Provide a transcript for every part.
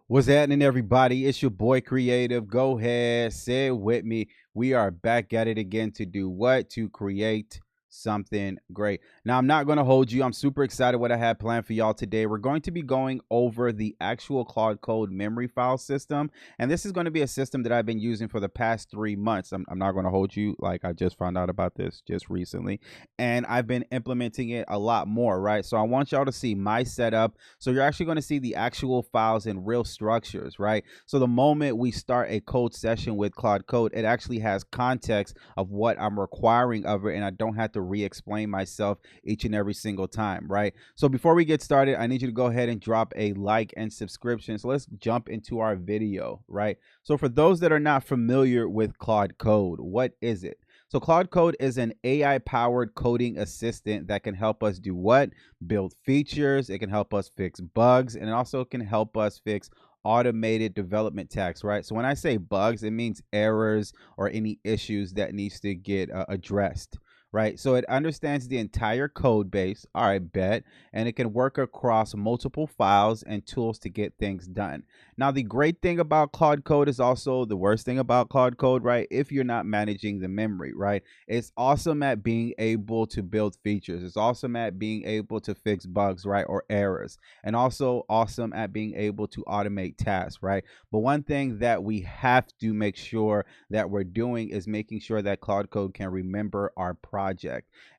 What's happening, everybody? It's your boy Creative. Go ahead, say it with me. We are back at it again to do what? To create something great. Now, I'm not going to hold you. I'm super excited what I have planned for y'all today. We're going to be going over the actual Claude Code memory file system. And this is going to be a system that I've been using for the past 3 months. I'm not going to hold you. Like, I just found out about this just recently. And I've been implementing it a lot more, right? So I want y'all to see my setup. So you're actually going to see the actual files in real structures, right? So the moment we start a code session with Claude Code, it actually has context of what I'm requiring of it, and I don't have to re-explain myself each and every single time, right? So before we get started, I need you to go ahead and drop a like and subscription. So let's jump into our video, right? So for those that are not familiar with Claude Code, what is it? So Claude Code is an AI-powered coding assistant that can help us do what? Build features. It can help us fix bugs, and it also can help us fix automated development tasks, right? So when I say bugs, it means errors or any issues that needs to get addressed, right? So it understands the entire code base, all right, bet, and it can work across multiple files and tools to get things done. Now, the great thing about Claude Code is also the worst thing about Claude Code, right? If you're not managing the memory, right? It's awesome at being able to build features. It's awesome at being able to fix bugs, right? Or errors. And also awesome at being able to automate tasks, right? But one thing that we have to make sure that we're doing is making sure that Claude Code can remember our project.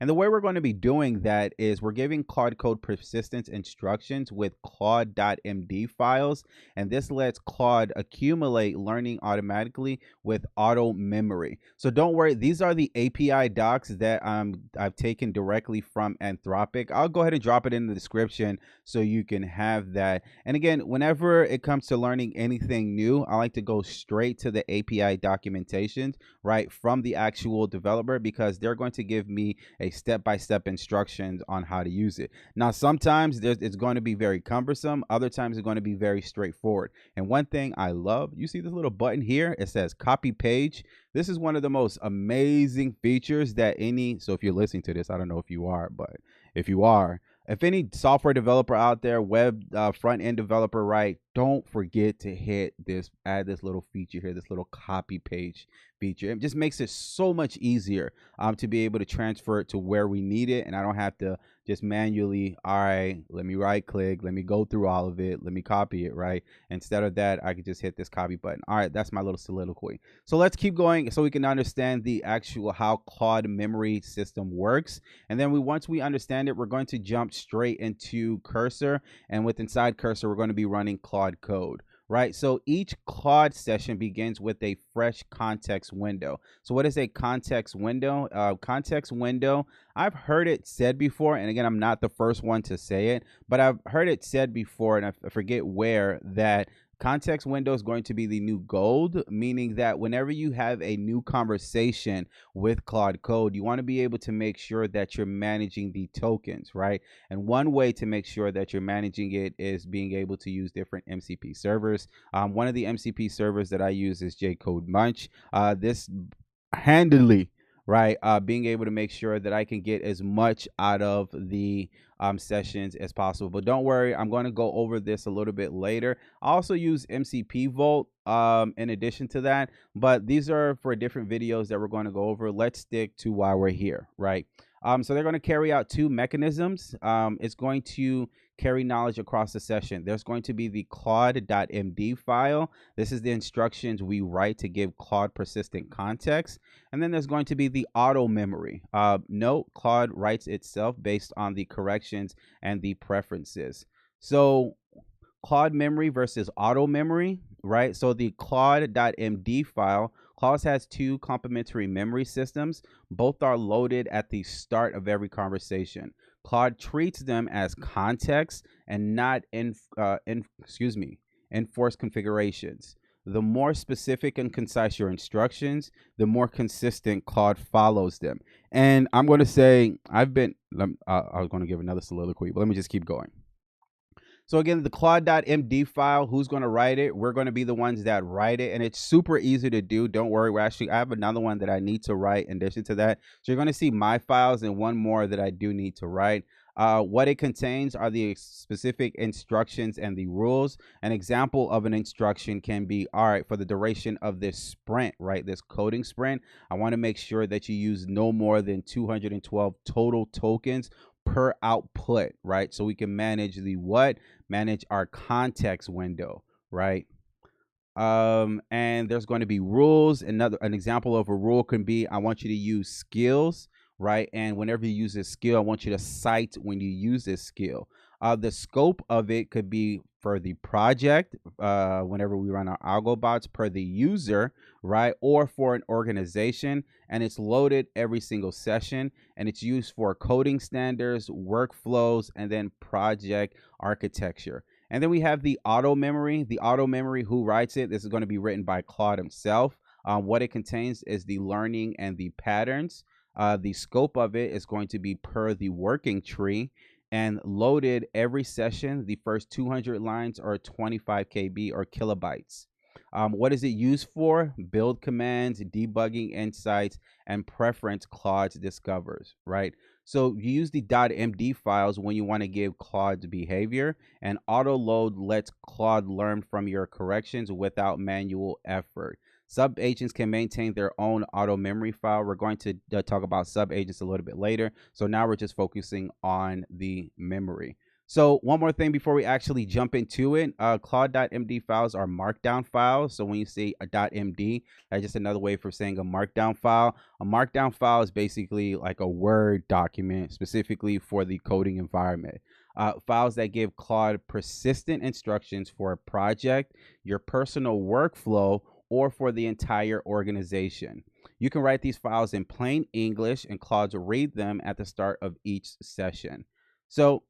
And the way we're going to be doing that is we're giving Claude Code persistence instructions with Claude.md files. And this lets Claude accumulate learning automatically with auto memory. So don't worry, these are the API docs that I've taken directly from Anthropic. I'll go ahead and drop it in the description so you can have that. And again, whenever it comes to learning anything new, I like to go straight to the API documentations, right, from the actual developer, because they're going to give me a step-by-step instructions on how to use it. Now, sometimes it's going to be very cumbersome. Other times it's going to be very straightforward. And one thing I love, you see this little button here? It says copy page. This is one of the most amazing features that so if you're listening to this, I don't know if you are, but if any software developer out there, web front end developer, right, don't forget to add this little feature here, this little copy page feature. It just makes it so much easier to be able to transfer it to where we need it. And I don't have to just manually, all right, let me right click, let me go through all of it, let me copy it, right? Instead of that, I could just hit this copy button. All right, that's my little soliloquy. So let's keep going so we can understand the actual how Claude memory system works. And then once we understand it, we're going to jump straight into Cursor. And with inside Cursor, we're going to be running Claude Code, right? So each Claude session begins with a fresh context window. So what is a context window? Context window, I've heard it said before, and again, I'm not the first one to say it, but I've heard it said before, and I forget where, that context window is going to be the new gold, meaning that whenever you have a new conversation with Claude Code, you want to be able to make sure that you're managing the tokens, right? And one way to make sure that you're managing it is being able to use different MCP servers. One of the MCP servers that I use is JCode Munch. This handily, right, being able to make sure that I can get as much out of the sessions as possible. But don't worry, I'm going to go over this a little bit later. I also use MCP Vault in addition to that, but these are for different videos that we're going to go over. Let's stick to why we're here, right? So they're going to carry out two mechanisms. It's going to carry knowledge across the session. There's going to be the Claude.md file. This is the instructions we write to give Claude persistent context. And then there's going to be the auto memory. Note, Claude writes itself based on the corrections and the preferences. So Claude memory versus auto memory, right? So the Claude.md file, Claude has two complementary memory systems. Both are loaded at the start of every conversation. Claude treats them as context and not enforced configurations. The more specific and concise your instructions, the more consistent Claude follows them. And I'm going to say, I was going to give another soliloquy, but let me just keep going. So again, the Claude.md file, who's going to write it? We're going to be the ones that write it, and it's super easy to do. Don't worry. I have another one that I need to write in addition to that. So you're going to see my files and one more that I do need to write. What it contains are the specific instructions and the rules. An example of an instruction can be, all right, for the duration of this sprint, right, this coding sprint, I want to make sure that you use no more than 212 total tokens per output, right? So we can manage the what? Manage our context window, right? And there's going to be rules. An example of a rule can be, I want you to use skills, right? And whenever you use this skill, I want you to cite when you use this skill. The scope of it could be for the project, whenever we run our algo bots, per the user, right? Or for an organization, and it's loaded every single session, and it's used for coding standards, workflows, and then project architecture. And then we have the auto memory. The auto memory, who writes it? This is going to be written by Claude himself. What it contains is the learning and the patterns. The scope of it is going to be per the working tree, and loaded every session. The first 200 lines are 25 KB or kilobytes. What is it used for? Build commands, debugging insights, and preference Claude discovers, right? So you use the .md files when you want to give Claude's behavior, and auto load lets Claude learn from your corrections without manual effort. Sub agents can maintain their own auto memory file. We're going to talk about sub agents a little bit later. So now we're just focusing on the memory. So one more thing before we actually jump into it, Claude.md files are markdown files. So when you say a .md, that's just another way for saying a markdown file. A markdown file is basically like a Word document specifically for the coding environment. Files that give Claude persistent instructions for a project, your personal workflow, or for the entire organization. You can write these files in plain English, and Claude will read them at the start of each session. So,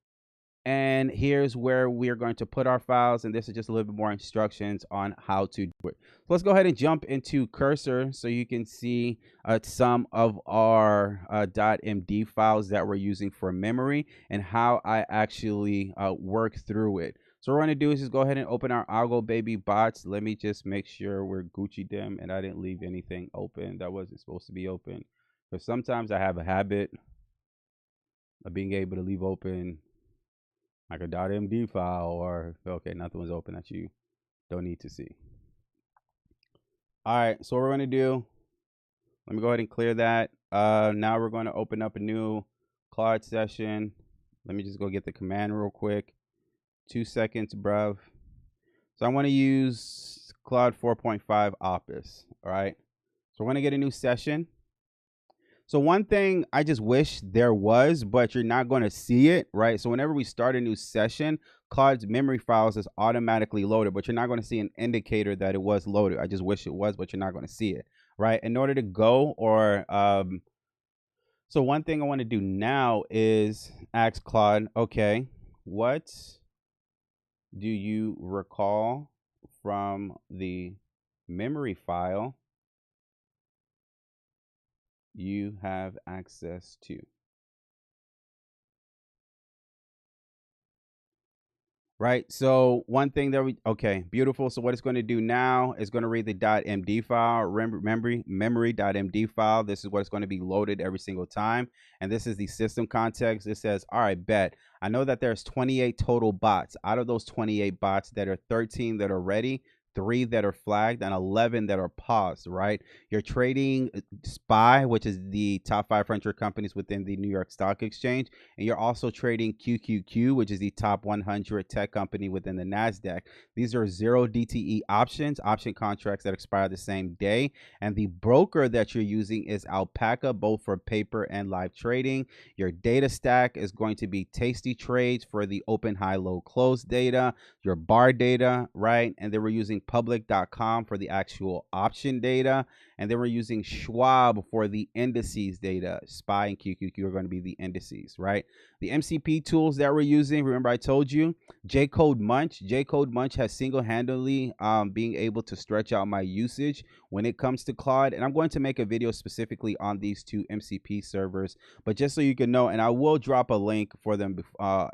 and here's where we're going to put our files, and this is just a little bit more instructions on how to do it. So let's go ahead and jump into Cursor so you can see some of our .md files that we're using for memory and how I actually work through it. So what we're going to do is just go ahead and open our Algo baby bots. Let me just make sure we're Gucci them and I didn't leave anything open that wasn't supposed to be open. Because sometimes I have a habit of being able to leave open like a .md file, or okay, nothing was open that you don't need to see. All right, so what we're going to do, let me go ahead and clear that. Now we're going to open up a new Claude session. Let me just go get the command real quick. 2 seconds, bruv. So I want to use Claude 4.5 Opus. All right. So we're going to get a new session. So one thing I just wish there was, but you're not going to see it, right? So whenever we start a new session, Claude's memory files is automatically loaded, but you're not going to see an indicator that it was loaded. I just wish it was, but you're not going to see it, right? In order to go or so one thing I want to do now is ask Claude, okay, what do you recall from the memory file you have access to? Right. So one thing that okay, beautiful. So what it's going to do now is going to read the .md file, memory.md file. This is what it's going to be loaded every single time. And this is the system context. It says, all right, bet. I know that there's 28 total bots. Out of those 28 bots, that are 13 that are ready, 3 that are flagged, and 11 that are paused, right? You're trading SPY, which is the top 500 companies within the New York Stock Exchange. And you're also trading QQQ, which is the top 100 tech company within the NASDAQ. These are 0 DTE options, option contracts that expire the same day. And the broker that you're using is Alpaca, both for paper and live trading. Your data stack is going to be Tasty Trades for the open, high, low, close data, your bar data, right? And then we're using public.com for the actual option data. And then we're using Schwab for the indices data. SPY and QQQ are going to be the indices, right? The MCP tools that we're using, remember I told you, J-Code Munch. J-Code Munch has single-handedly being able to stretch out my usage when it comes to Claude. And I'm going to make a video specifically on these two MCP servers. But just so you can know, and I will drop a link for them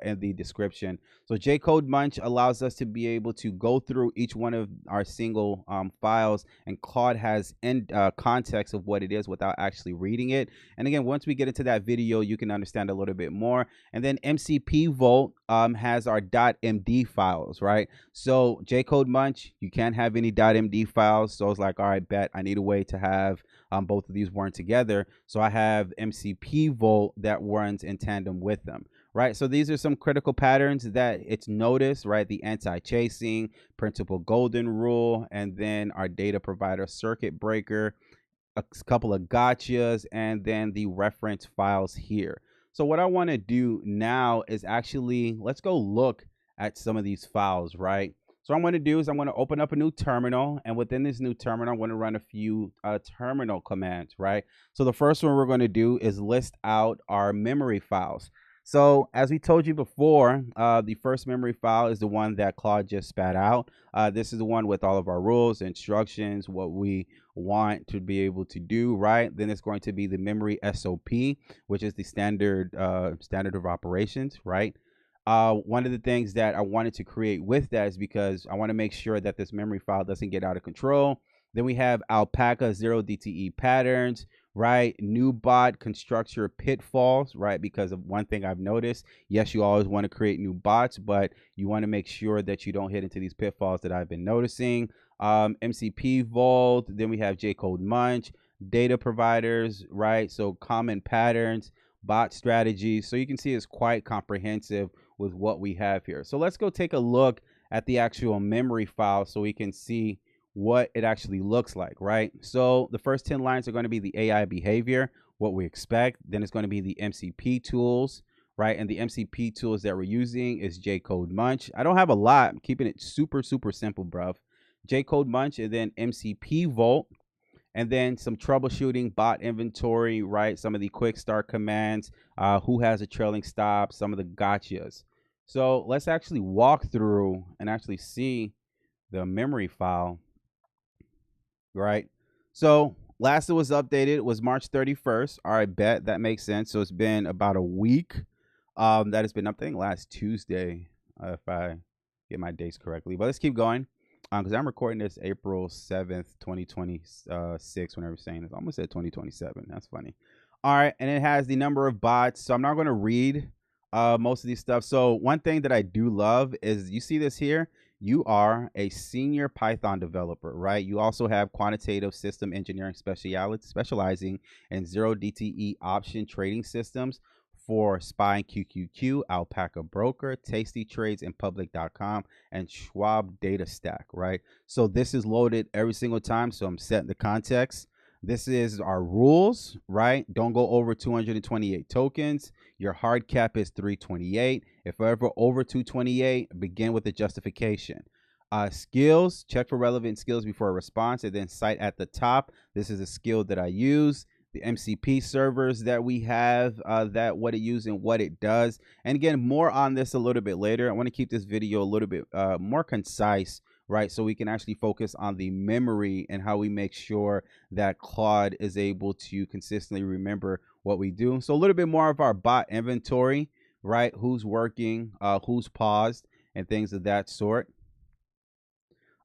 in the description. So J-Code Munch allows us to be able to go through each one of our single files, and Claude has context of what it is without actually reading it. And again, once we get into that video, you can understand a little bit more. And then MCP Vault has our .md files, right? So J-Code Munch, you can't have any .md files. So I was like, all right, bet I need a way to have both of these run together. So I have MCP Vault that runs in tandem with them, right? So these are some critical patterns that it's noticed, right? The anti-chasing, principal golden rule, and then our data provider circuit breaker, a couple of gotchas, and then the reference files here. So what I want to do now is actually, let's go look at some of these files, right? So what I'm going to do is I'm going to open up a new terminal, and within this new terminal, I'm going to run a few terminal commands, right? So the first one we're going to do is list out our memory files. So as we told you before, the first memory file is the one that Claude just spat out. This is the one with all of our rules, instructions, what we want to be able to do, right? Then it's going to be the memory SOP, which is the standard of operations, right? One of the things that I wanted to create with that is because I want to make sure that this memory file doesn't get out of control. Then we have alpaca 0 DTE patterns, right? New bot constructor pitfalls, right? Because of one thing I've noticed, yes, you always want to create new bots, but you want to make sure that you don't hit into these pitfalls that I've been noticing. MCP Vault, then we have J-Code Munch, data providers, right? So common patterns, bot strategies. So you can see it's quite comprehensive with what we have here. So let's go take a look at the actual memory file so we can see what it actually looks like, right? So the first 10 lines are going to be the AI behavior, what we expect. Then it's going to be the MCP tools, right? And the MCP tools that we're using is J-Code Munch. I don't have a lot. I'm keeping it super simple, bruv. J-Code Munch, and then MCP Vault, and then some troubleshooting, bot inventory, right? Some of the quick start commands, who has a trailing stop, some of the gotchas. So let's actually walk through and actually see the memory file, right? So last it was updated was March 31st. All right, bet that makes sense. So it's been about a week that has been updating last Tuesday, if I get my dates correctly. But let's keep going. Because I'm recording this April 7th, 2026, whenever I'm saying this. I almost said 2027. That's funny. All right, and it has the number of bots. So I'm not going to read most of these stuff. So one thing that I do love is, you see this here? You are a senior Python developer, right? You also have quantitative system engineering specializing in 0 DTE option trading systems for SPY and QQQ, Alpaca Broker, Tasty Trades, and Public.com, and Schwab Data Stack, right? So this is loaded every single time. So I'm setting the context. This is our rules, right? Don't go over 228 tokens. Your hard cap is 328. If ever over 228, begin with the justification. Skills, check for relevant skills before a response, and then cite at the top. This is a skill that I use. The MCP servers that we have, that what it uses and what it does. And again, more on this a little bit later. I want to keep this video a little bit more concise, right? So we can actually focus on the memory and how we make sure that Claude is able to consistently remember what we do. So a little bit more of our bot inventory, right? Who's working, who's paused, and things of that sort.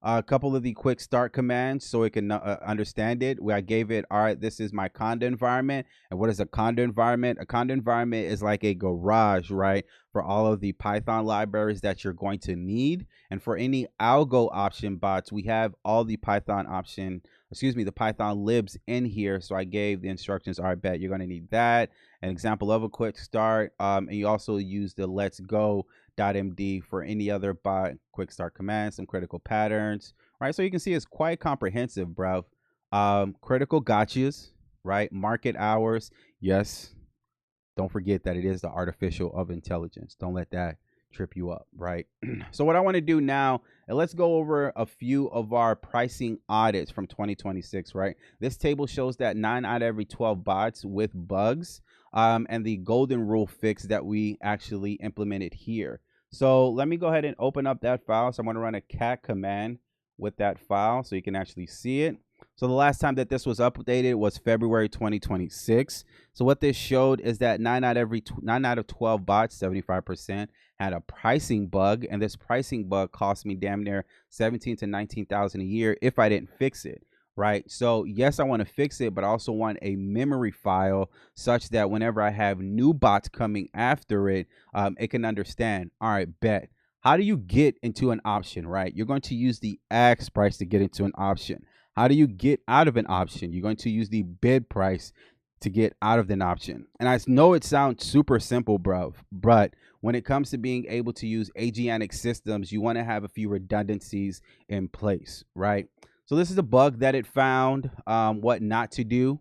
A couple of the quick start commands so it can understand it. Where I gave it, all right, this is my Conda environment. And what is a Conda environment? A Conda environment is like a garage, right, for all of the Python libraries that you're going to need. And for any Algo option bots, we have all the Python the Python libs in here. So I gave the instructions, all right, bet you're going to need that. An example of a quick start. And you also use the let's go.md for any other bot quick start commands, some critical patterns, right? So you can see it's quite comprehensive, bro. Critical gotchas, right? Market hours. Yes. Don't forget that it is the artificial of intelligence. Don't let that trip you up, right? So what I want to do now, and let's go over a few of our pricing audits from 2026, right? This table shows that 9 out of every 12 bots with bugs, and the golden rule fix that we actually implemented here. So let me go ahead and open up that file. So I'm going to run a cat command with that file so you can actually see it. So the last time that this was updated was February 2026. So what this showed is that 9 out of 12 bots, 75%, had a pricing bug, and this pricing bug cost me damn near 17 to 19,000 a year if I didn't fix it. Right. So yes, I want to fix it, but I also want a memory file such that whenever I have new bots coming after it, it can understand. All right, bet. How do you get into an option, right? You're going to use the ask price to get into an option. How do you get out of an option? You're going to use the bid price to get out of an option. And I know it sounds super simple, bro, but when it comes to being able to use agentic systems, you want to have a few redundancies in place, right? So this is a bug that it found, what not to do,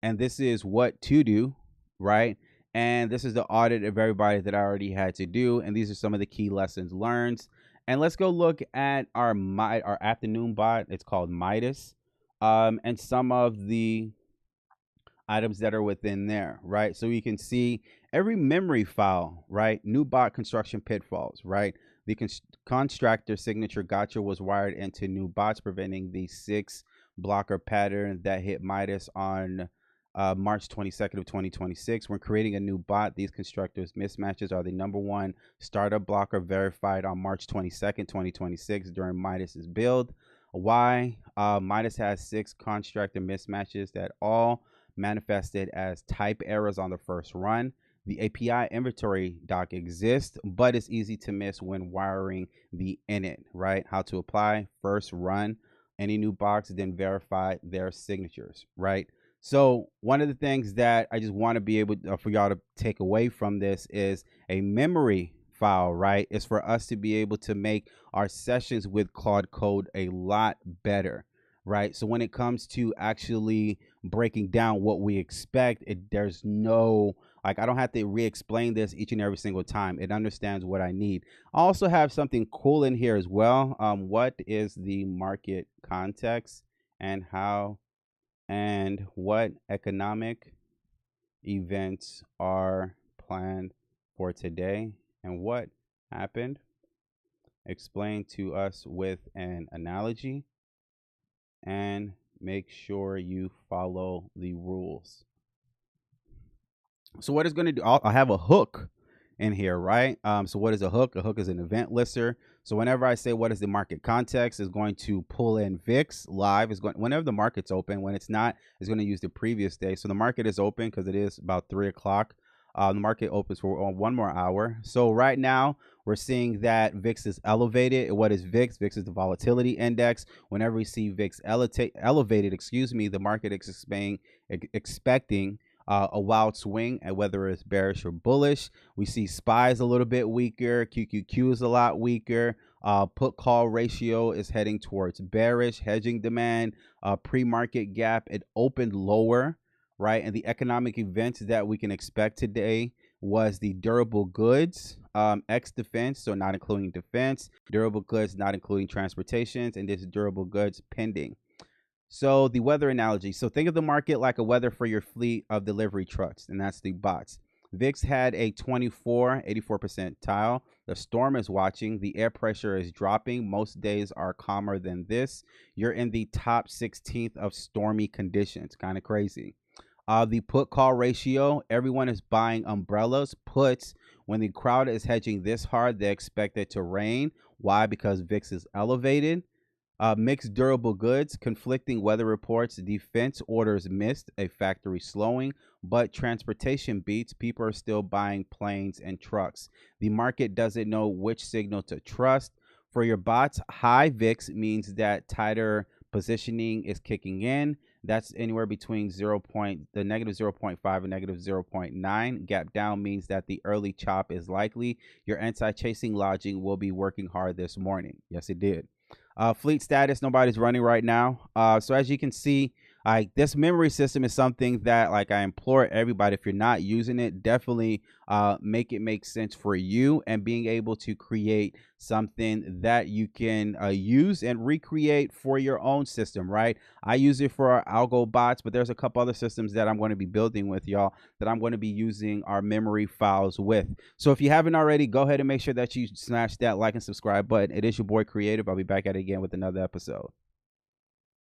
and this is what to do, right? And this is the audit of everybody that I already had to do, and these are some of the key lessons learned. And let's go look at our afternoon bot. It's called MIDAS, and some of the items that are within there, right? So you can see every memory file, right? New bot construction pitfalls, right? The constructor signature gotcha was wired into new bots, preventing the 6 blocker pattern that hit MIDAS on March 22nd of 2026. When creating a new bot, these constructors mismatches are the #1 startup blocker verified on March 22nd, 2026 during MIDAS's build. Why? MIDAS has 6 constructor mismatches that all manifested as type errors on the first run. The API inventory doc exists, but it's easy to miss when wiring the init, right? How to apply, first run any new box, then verify their signatures, right? So one of the things that I just want to be able for y'all to take away from this is a memory file, right? Is for us to be able to make our sessions with Claude Code a lot better, right? So when it comes to actually breaking down what we expect, there's no, like, I don't have to re-explain this each and every single time. It understands what I need. I also have something cool in here as well. What is the market context, and how and what economic events are planned for today, and what happened? Explain to us with an analogy, and make sure you follow the rules. So what it's going to do, I'll have a hook in here, right? So what is a hook? A hook is an event lister. So whenever I say what is the market context, is going to pull in VIX live. Is going whenever the market's open. When it's not, it's going to use the previous day. So the market is open because it is about 3 o'clock. The market opens for 1 more hour. So right now we're seeing that VIX is elevated. What is VIX? VIX is the volatility index. Whenever we see VIX elevated, the market is expecting a wild swing, and whether it's bearish or bullish. We see SPYs a little bit weaker. QQQ is a lot weaker. Put call ratio is heading towards bearish. Hedging demand, pre-market gap, it opened lower, right? And the economic events that we can expect today was the durable goods, X defense, so not including defense, durable goods, not including transportations, and this durable goods pending. So the weather analogy. So think of the market like a weather for your fleet of delivery trucks, and that's the bots. VIX had a 84 percentile. The storm is watching. The air pressure is dropping. Most days are calmer than this. You're in the top 16th of stormy conditions. Kind of crazy. The put call ratio. Everyone is buying umbrellas, puts. When the crowd is hedging this hard, they expect it to rain. Why? Because VIX is elevated. Mixed durable goods, conflicting weather reports, defense orders missed, a factory slowing, but transportation beats. People are still buying planes and trucks. The market doesn't know which signal to trust. For your bots, high VIX means that tighter positioning is kicking in. That's anywhere between the negative 0.5 and negative 0.9. Gap down means that the early chop is likely. Your anti-chasing logic will be working hard this morning. Yes, it did. Fleet status, nobody's running right now. So as you can see, this memory system is something that, like, I implore everybody, if you're not using it, definitely make it make sense for you, and being able to create something that you can use and recreate for your own system, right? I use it for our Algo bots, but there's a couple other systems that I'm going to be building with y'all that I'm going to be using our memory files with. So if you haven't already, go ahead and make sure that you smash that like and subscribe button. It is your boy Creative. I'll be back at it again with another episode.